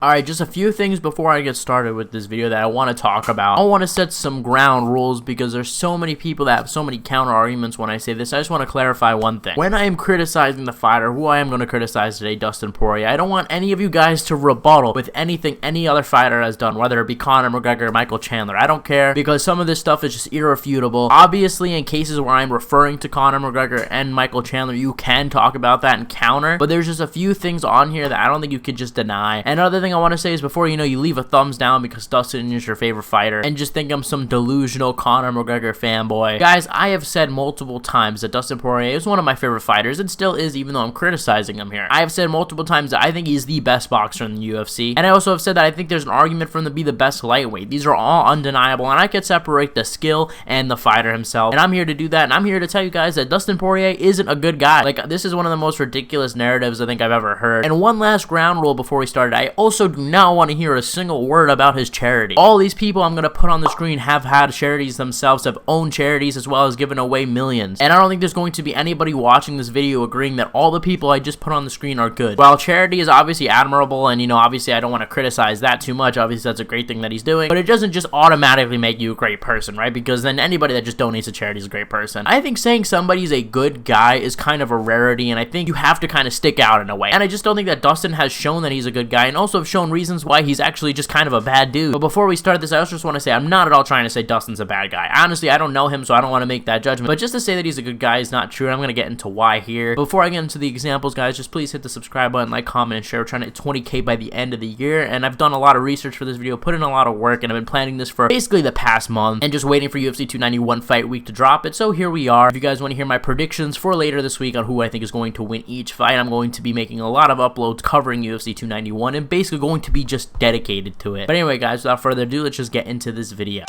Alright, just a few things before I get started with this video that I want to talk about. I want to set some ground rules because there's so many people that have so many counter arguments when I say this. I just want to clarify one thing. When I am criticizing the fighter, who I am going to criticize today, Dustin Poirier, I don't want any of you guys to rebuttal with anything any other fighter has done, whether it be Conor, McGregor, or Michael Chandler. I don't care because some of this stuff is just irrefutable. Obviously, in cases where I'm referring to Conor, McGregor, and Michael Chandler, you can talk about that and counter, but there's just a few things on here that I don't think you could just deny. And another thing I want to say is before you leave a thumbs down because Dustin is your favorite fighter and just think I'm some delusional Conor McGregor fanboy. Guys, I have said multiple times that Dustin Poirier is one of my favorite fighters and still is, even though I'm criticizing him here. I have said multiple times that I think he's the best boxer in the UFC, and I also have said that I think there's an argument for him to be the best lightweight. These are all undeniable, and I could separate the skill and the fighter himself, and I'm here to do that, and I'm here to tell you guys that Dustin Poirier isn't a good guy. Like, this is one of the most ridiculous narratives I think I've ever heard. And one last ground rule before we started, I also do not want to hear a single word about his charity. All these people I'm going to put on the screen have had charities themselves, have owned charities, as well as given away millions. And I don't think there's going to be anybody watching this video agreeing that all the people I just put on the screen are good. While charity is obviously admirable, and obviously I don't want to criticize that too much, obviously that's a great thing that he's doing, but it doesn't just automatically make you a great person, right? Because then anybody that just donates to charity is a great person. I think saying somebody's a good guy is kind of a rarity, and I think you have to kind of stick out in a way. And I just don't think that Dustin has shown that he's a good guy, and also have shown reasons why he's actually just kind of a bad dude. But before we start this, I also just want to say I'm not at all trying to say Dustin's a bad guy. Honestly, I don't know him, so I don't want to make that judgment. But just to say that he's a good guy is not true, and I'm going to get into why here. Before I get into the examples, guys, just please hit the subscribe button, like, comment, and share. We're trying to hit 20K by the end of the year, and I've done a lot of research for this video, put in a lot of work, and I've been planning this for basically the past month, and just waiting for UFC 291 fight week to drop it. So here we are. If you guys want to hear my predictions for later this week on who I think is going to win each fight, I'm going to be making a lot of uploads covering UFC 291, and basically going to be just dedicated to it. But anyway, guys, without further ado, let's just get into this video.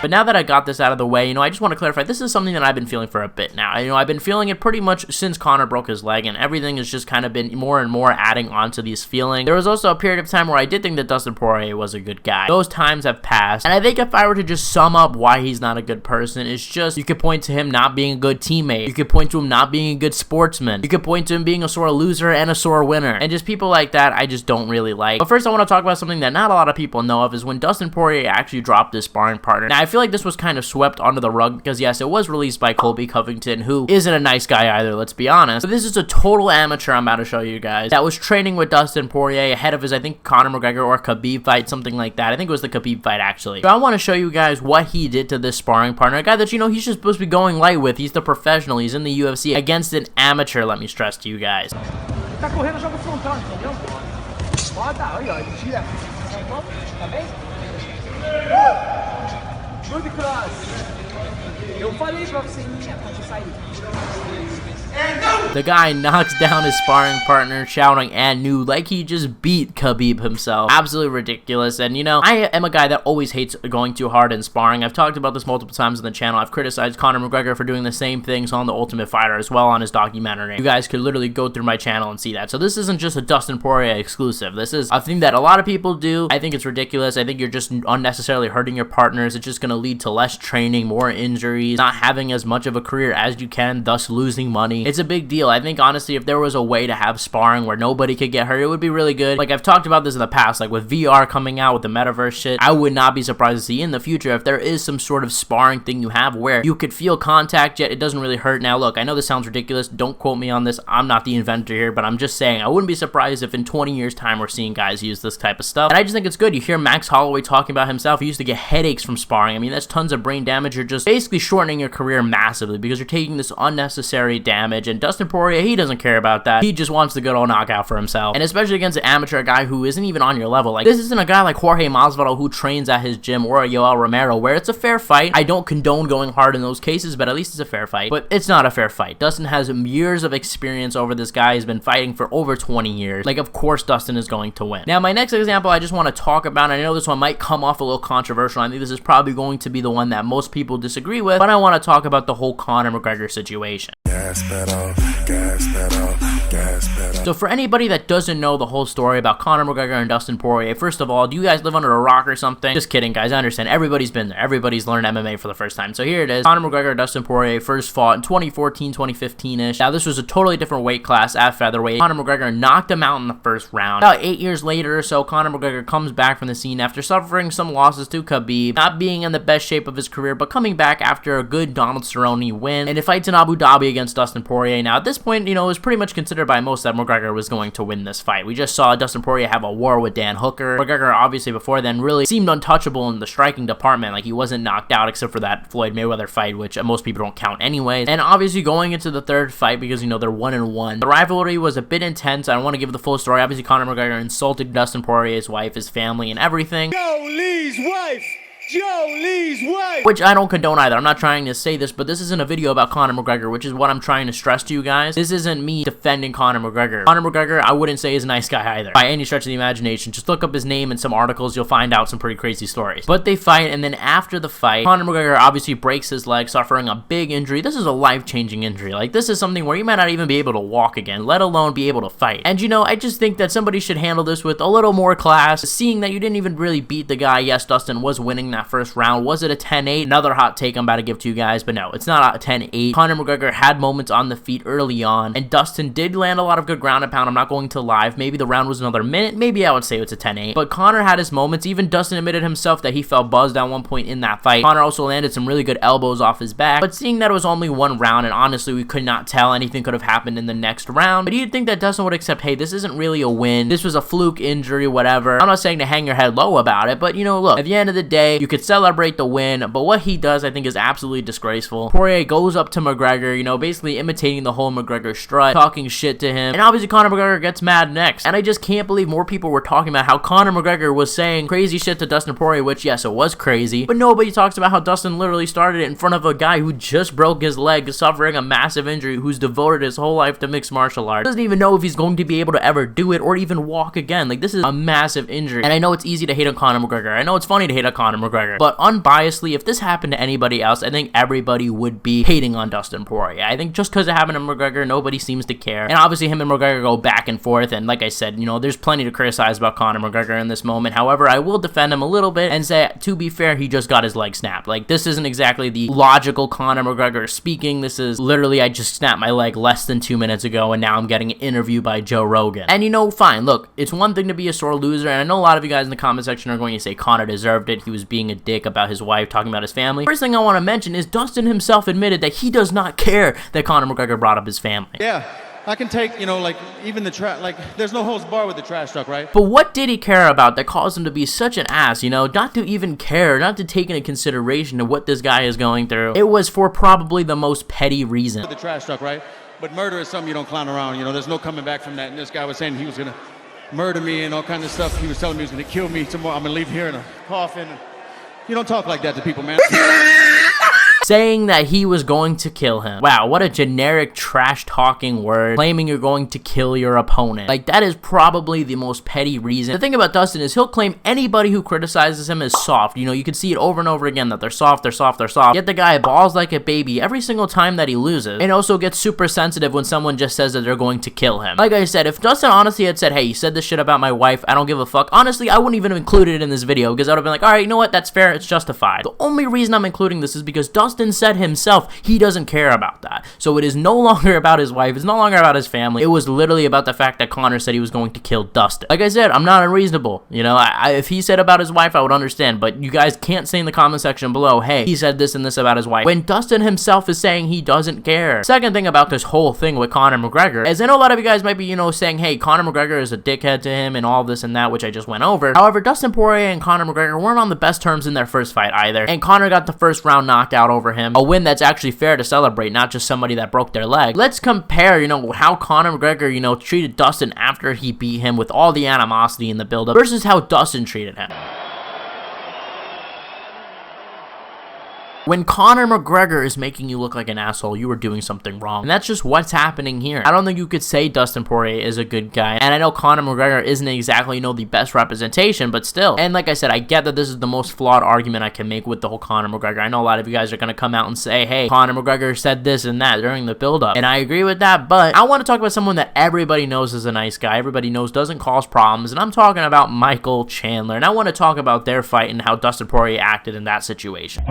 But now that I got this out of the way, I just want to clarify, this is something that I've been feeling for a bit now. I've been feeling it pretty much since Conor broke his leg, and everything has just kind of been more and more adding on to these feelings. There was also a period of time where I did think that Dustin Poirier was a good guy. Those times have passed, and I think if I were to just sum up why he's not a good person, it's just, you could point to him not being a good teammate. You could point to him not being a good sportsman. You could point to him being a sore loser and a sore winner. And just people like that, I just don't really like. But first, I want to talk about something that not a lot of people know of, is when Dustin Poirier actually dropped his sparring partner. Now, I feel like this was kind of swept under the rug because, yes, it was released by Colby Covington, who isn't a nice guy either, let's be honest. But this is a total amateur I'm about to show you guys that was training with Dustin Poirier ahead of his, I think, Conor McGregor or Khabib fight, something like that. I think it was the Khabib fight, actually. So I want to show you guys what he did to this sparring partner, a guy that, he's just supposed to be going light with. He's the professional. He's in the UFC against an amateur, let me stress to you guys. Tá correndo, joga frontal, entendeu? Roda, aí, ó, tira. Tá bem? Good cross. Eu falei pra você quando sair. The guy knocks down his sparring partner, shouting and new, like he just beat Khabib himself. Absolutely ridiculous. And I am a guy that always hates going too hard in sparring. I've talked about this multiple times on the channel. I've criticized Conor McGregor for doing the same things on The Ultimate Fighter as well on his documentary. You guys could literally go through my channel and see that. So this isn't just a Dustin Poirier exclusive. This is a thing that a lot of people do. I think it's ridiculous. I think you're just unnecessarily hurting your partners. It's just going to lead to less training, more injuries, not having as much of a career as you can, thus losing money. It's a big deal. I think, honestly, if there was a way to have sparring where nobody could get hurt, it would be really good. Like, I've talked about this in the past, like with VR coming out, with the metaverse shit, I would not be surprised to see in the future if there is some sort of sparring thing you have where you could feel contact, yet it doesn't really hurt. Now, look, I know this sounds ridiculous. Don't quote me on this. I'm not the inventor here, but I'm just saying, I wouldn't be surprised if in 20 years' time we're seeing guys use this type of stuff. And I just think it's good. You hear Max Holloway talking about himself. He used to get headaches from sparring. I mean, that's tons of brain damage. You're just basically shortening your career massively because you're taking this unnecessary damage. And Dustin Poirier, he doesn't care about that. He just wants the good old knockout for himself. And especially against an amateur guy who isn't even on your level. Like, this isn't a guy like Jorge Masvidal who trains at his gym, or a Yoel Romero, where it's a fair fight. I don't condone going hard in those cases, but at least it's a fair fight. But it's not a fair fight. Dustin has years of experience over this guy. He's been fighting for over 20 years. Like, of course Dustin is going to win. Now, my next example I just want to talk about, and I know this one might come off a little controversial. I think this is probably going to be the one that most people disagree with, but I want to talk about the whole Conor McGregor situation. Gas pedal, So for anybody that doesn't know the whole story about Conor McGregor and Dustin Poirier, first of all, do you guys live under a rock or something? Just kidding, guys. I understand. Everybody's been there. Everybody's learned MMA for the first time. So here it is. Conor McGregor and Dustin Poirier first fought in 2014, 2015-ish. Now, this was a totally different weight class at featherweight. Conor McGregor knocked him out in the first round. About 8 years later or so, Conor McGregor comes back from the scene after suffering some losses to Khabib, not being in the best shape of his career, but coming back after a good Donald Cerrone win, and it fights in Abu Dhabi against Dustin Poirier. Now, at this point, it was pretty much considered by most that McGregor was going to win this fight. We just saw Dustin Poirier have a war with Dan Hooker. McGregor, obviously, before then, really seemed untouchable in the striking department. Like, he wasn't knocked out except for that Floyd Mayweather fight, which most people don't count anyways. And obviously, going into the third fight, because, they're 1-1, the rivalry was a bit intense. I don't want to give the full story. Obviously, Conor McGregor insulted Dustin Poirier's wife, his family, and everything. Joe Lee's wife! Joe Lee's wife! Which I don't condone either. I'm not trying to say this, but this isn't a video about Conor McGregor, which is what I'm trying to stress to you guys. This isn't me defending Conor McGregor. Conor McGregor, I wouldn't say is a nice guy either, by any stretch of the imagination. Just look up his name in some articles, you'll find out some pretty crazy stories. But they fight, and then after the fight, Conor McGregor obviously breaks his leg, suffering a big injury. This is a life-changing injury. Like, this is something where you might not even be able to walk again, let alone be able to fight. And I just think that somebody should handle this with a little more class, seeing that you didn't even really beat the guy. Yes, Dustin was winning that first round. Was it a 10-8? Another hot take I'm about to give to you guys, but no, it's not a 10-8. Conor McGregor had moments on the feet early on, and Dustin did land a lot of good ground and pound. I'm not going to lie. Maybe the round was another minute. Maybe I would say it's a 10-8. But Conor had his moments. Even Dustin admitted himself that he felt buzzed at one point in that fight. Conor also landed some really good elbows off his back, but seeing that it was only one round, and honestly, we could not tell, anything could have happened in the next round. But you'd think that Dustin would accept, hey, this isn't really a win. This was a fluke injury, whatever. I'm not saying to hang your head low about it, but look, at the end of the day, you could celebrate the win, but what he does, I think, is absolutely disgraceful. Poirier goes up to McGregor, basically imitating the whole McGregor strut, talking shit to him, and obviously Conor McGregor gets mad next. And I just can't believe more people were talking about how Conor McGregor was saying crazy shit to Dustin Poirier, which, yes, it was crazy, but nobody talks about how Dustin literally started it in front of a guy who just broke his leg, suffering a massive injury, who's devoted his whole life to mixed martial arts. Doesn't even know if he's going to be able to ever do it or even walk again. Like, this is a massive injury. And I know it's easy to hate on Conor McGregor. I know it's funny to hate on Conor McGregor, but unbiasedly, if this happened to anybody else, I think everybody would be hating on Dustin Poirier. I think just because it happened to McGregor, nobody seems to care. And obviously, him and McGregor go back and forth, and like I said, there's plenty to criticize about Conor McGregor in this moment. However, I will defend him a little bit and say, to be fair, he just got his leg snapped. Like, this isn't exactly the logical Conor McGregor speaking. This is literally, I just snapped my leg less than 2 minutes ago, and now I'm getting an interview by Joe Rogan. And fine, look, it's one thing to be a sore loser, and I know a lot of you guys in the comment section are going to say Conor deserved it. He was being a dick about his wife, talking about his family. First thing I want to mention is Dustin himself admitted that he does not care that Conor McGregor brought up his family. Yeah, I can take, even the trash, there's no holds bar with the trash talk, right? But what did he care about that caused him to be such an ass, not to even care, not to take into consideration of what this guy is going through? It was for probably the most petty reason. The trash talk, right? But murder is something you don't clown around, there's no coming back from that. And this guy was saying he was going to murder me and all kinds of stuff. He was telling me he was going to kill me tomorrow. I'm going to leave here in a coffin. You don't talk like that to people, man. Saying that he was going to kill him. Wow, what a generic trash-talking word, claiming you're going to kill your opponent. Like, that is probably the most petty reason. The thing about Dustin is he'll claim anybody who criticizes him is soft. You can see it over and over again that they're soft, they're soft, they're soft. Yet the guy balls like a baby every single time that he loses, and also gets super sensitive when someone just says that they're going to kill him. Like I said, if Dustin honestly had said, hey, you said this shit about my wife, I don't give a fuck, honestly, I wouldn't even have included it in this video, because I would have been like, alright, you know what, that's fair, it's justified. The only reason I'm including this is because Dustin said himself he doesn't care about that. So it is no longer about his wife, it's no longer about his family. It was literally about the fact that Conor said he was going to kill Dustin. Like I said, I'm not unreasonable. If he said about his wife, I would understand, but you guys can't say in the comment section below, hey, he said this and this about his wife, when Dustin himself is saying he doesn't care. Second thing about this whole thing with Conor McGregor is I know a lot of you guys might be, saying, hey, Conor McGregor is a dickhead to him and all this and that, which I just went over. However, Dustin Poirier and Conor McGregor weren't on the best terms in their first fight either, and Conor got the first round knocked out over him, a win that's actually fair to celebrate, not just somebody that broke their leg. Let's compare, how Conor McGregor, treated Dustin after he beat him with all the animosity in the build-up versus how Dustin treated him. When Conor McGregor is making you look like an asshole, you are doing something wrong. And that's just what's happening here. I don't think you could say Dustin Poirier is a good guy. And I know Conor McGregor isn't exactly, you know, the best representation, but still. And like I said, I get that this is the most flawed argument I can make with the whole Conor McGregor. I know a lot of you guys are going to come out and say, hey, Conor McGregor said this and that during the build-up. And I agree with that, but I want to talk about someone that everybody knows is a nice guy. Everybody knows doesn't cause problems. And I'm talking about Michael Chandler. And I want to talk about their fight and how Dustin Poirier acted in that situation.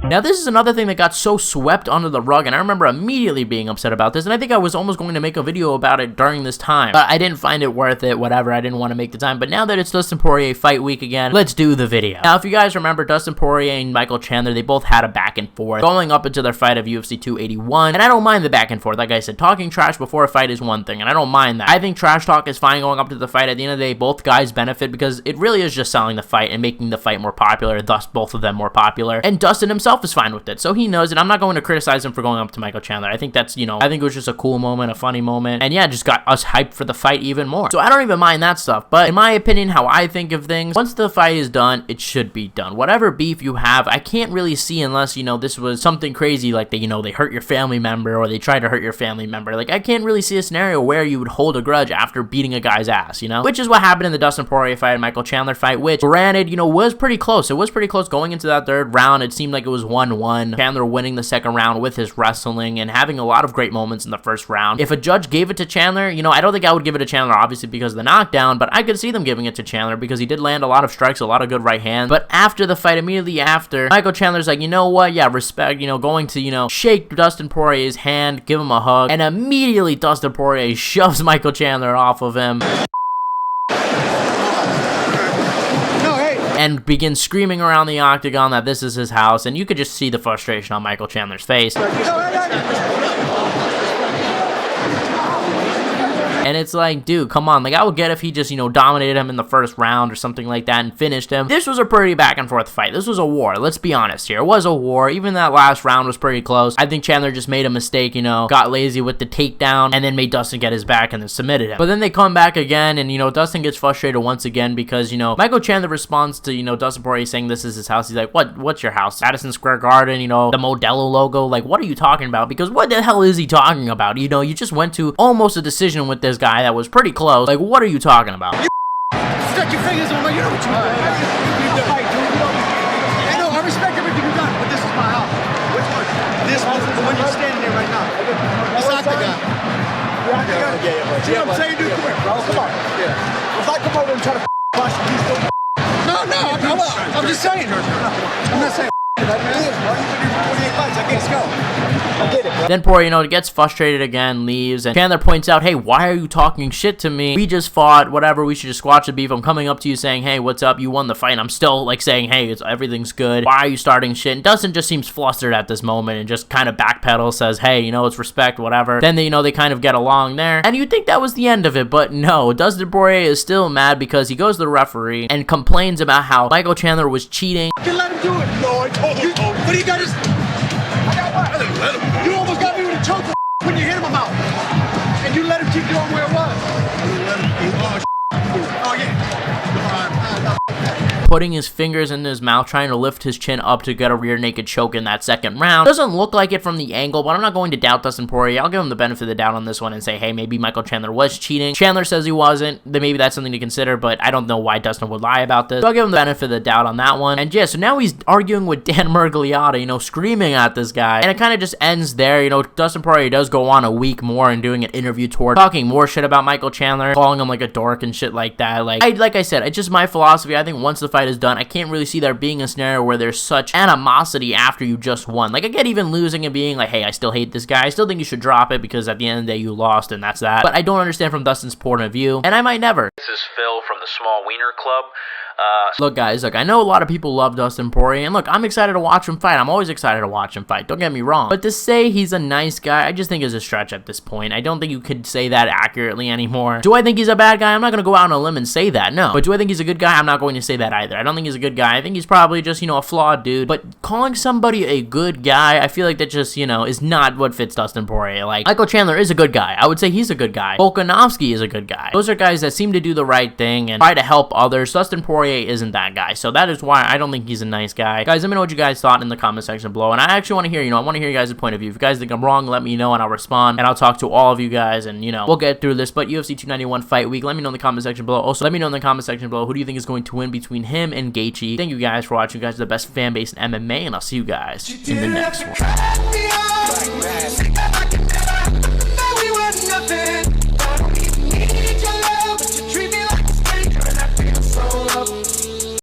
Now, this is another thing that got so swept under the rug, and I remember immediately being upset about this, and I think I was almost going to make a video about it during this time, but I didn't find it worth it, whatever, I didn't want to make the time, but now that it's Dustin Poirier fight week again, let's do the video. Now, if you guys remember, Dustin Poirier and Michael Chandler, they both had a back and forth going up into their fight of UFC 281, and I don't mind the back and forth. Like I said, talking trash before a fight is one thing, and I don't mind that. I think trash talk is fine going up to the fight. At the end of the day, both guys benefit because it really is just selling the fight and making the fight more popular, thus both of them more popular, and Dustin himself is fine with it, so he knows it. I'm not going to criticize him for going up to Michael Chandler. I think that's, you know, I think it was just a cool moment, a funny moment, and yeah, just got us hyped for the fight even more. So I don't even mind that stuff, but in my opinion, how I think of things, once the fight is done, it should be done. Whatever beef you have, I can't really see unless, you know, this was something crazy like they, you know, they hurt your family member or they tried to hurt your family member. Like, I can't really see a scenario where you would hold a grudge after beating a guy's ass, you know? Which is what happened in the Dustin Poirier fight and Michael Chandler fight, which, granted, you know, was pretty close. It was pretty close going into that third round. It seemed like it was 1-1. Chandler winning the second round with his wrestling and having a lot of great moments in the first round. If a judge gave it to Chandler, you know, I don't think I would give it to Chandler, obviously, because of the knockdown, but I could see them giving it to Chandler because he did land a lot of strikes, a lot of good right hands. But after the fight, immediately after, Michael Chandler's like, you know what, yeah, respect, you know, going to, you know, shake Dustin Poirier's hand, give him a hug, and immediately Dustin Poirier shoves Michael Chandler off of him and begins screaming around the octagon that this is his house, and you could just see the frustration on Michael Chandler's face. And it's like, dude, come on. Like, I would get if he just, you know, dominated him in the first round or something like that and finished him. This was a pretty back and forth fight. This was a war. Let's be honest here. It was a war. Even that last round was pretty close. I think Chandler just made a mistake, you know, got lazy with the takedown and then made Dustin get his back and then submitted him. But then they come back again and, you know, Dustin gets frustrated once again because, you know, Michael Chandler responds to, you know, Dustin Poirier saying this is his house. He's like, what's your house? Madison Square Garden, you know, the Modelo logo. Like, what are you talking about? Because what the hell is he talking about? You know, you just went to almost a decision with this guy that was pretty close. Like, what are you talking about? You stuck your fingers on my, you know what you I know, I respect everything you've done, but this is my house. Which one? This one, the one you're standing there right now. This Octagon. Yeah. See what I'm saying, dude? Come here, bro. Come on. Yeah. If I come over and try to bust you, still No, I'm just saying. I'm not saying. Then Poirier, you know, gets frustrated again, leaves, and Chandler points out, hey, why are you talking shit to me? We just fought, whatever, we should just squash the beef. I'm coming up to you saying, hey, what's up? You won the fight. And I'm still, like, saying, hey, everything's good. Why are you starting shit? And Dustin just seems flustered at this moment and just kind of backpedals, says, hey, you know, it's respect, whatever. Then, they, you know, they kind of get along there. And you'd think that was the end of it, but no. Dustin Poirier is still mad because he goes to the referee and complains about how Michael Chandler was cheating. You can let him do it. No, I told you. But he got his... I got what? You almost got me with a choke when you hit him out. And you let him keep going where it was. Oh, yeah. Putting his fingers in his mouth, trying to lift his chin up to get a rear naked choke in that second round. Doesn't look like it from the angle, but I'm not going to doubt Dustin Poirier. I'll give him the benefit of the doubt on this one and say, hey, maybe Michael Chandler was cheating. Chandler says he wasn't. Then maybe that's something to consider, but I don't know why Dustin would lie about this. So I'll give him the benefit of the doubt on that one. And yeah, so now he's arguing with Dan Miragliotta, you know, screaming at this guy. And it kind of just ends there. You know, Dustin Poirier does go on a week more and doing an interview tour, talking more shit about Michael Chandler, calling him like a dork and shit like that. Like I said, it's just my philosophy. I think once the fight is done, I can't really see there being a scenario where there's such animosity after you just won. Like, I get even losing and being like, hey, I still hate this guy. I still think you should drop it because at the end of the day, you lost and that's that. But I don't understand from Dustin's point of view, and I might never. This is Phil from the Small Wiener Club. Look, guys, look, I know a lot of people love Dustin Poirier, and look, I'm excited to watch him fight. I'm always excited to watch him fight. Don't get me wrong. But to say he's a nice guy, I just think is a stretch at this point. I don't think you could say that accurately anymore. Do I think he's a bad guy? I'm not going to go out on a limb and say that, no. But do I think he's a good guy? I'm not going to say that either. I don't think he's a good guy. I think he's probably just, you know, a flawed dude. But calling somebody a good guy, I feel like that just, you know, is not what fits Dustin Poirier. Like, Michael Chandler is a good guy. I would say he's a good guy. Volkanovski is a good guy. Those are guys that seem to do the right thing and try to help others. Dustin Poirier Poirier isn't that guy. So that is why I don't think he's a nice guy. Guys, let me know what you guys thought in the comment section below. And I actually want to hear, I want to hear you guys' point of view. If you guys think I'm wrong, let me know and I'll respond. And I'll talk to all of you guys and, we'll get through this. But UFC 291 fight week, let me know in the comment section below. Also, let me know in the comment section below, who do you think is going to win between him and Gaethje? Thank you guys for watching. You guys are the best fan base in MMA, and I'll see you guys in the next one.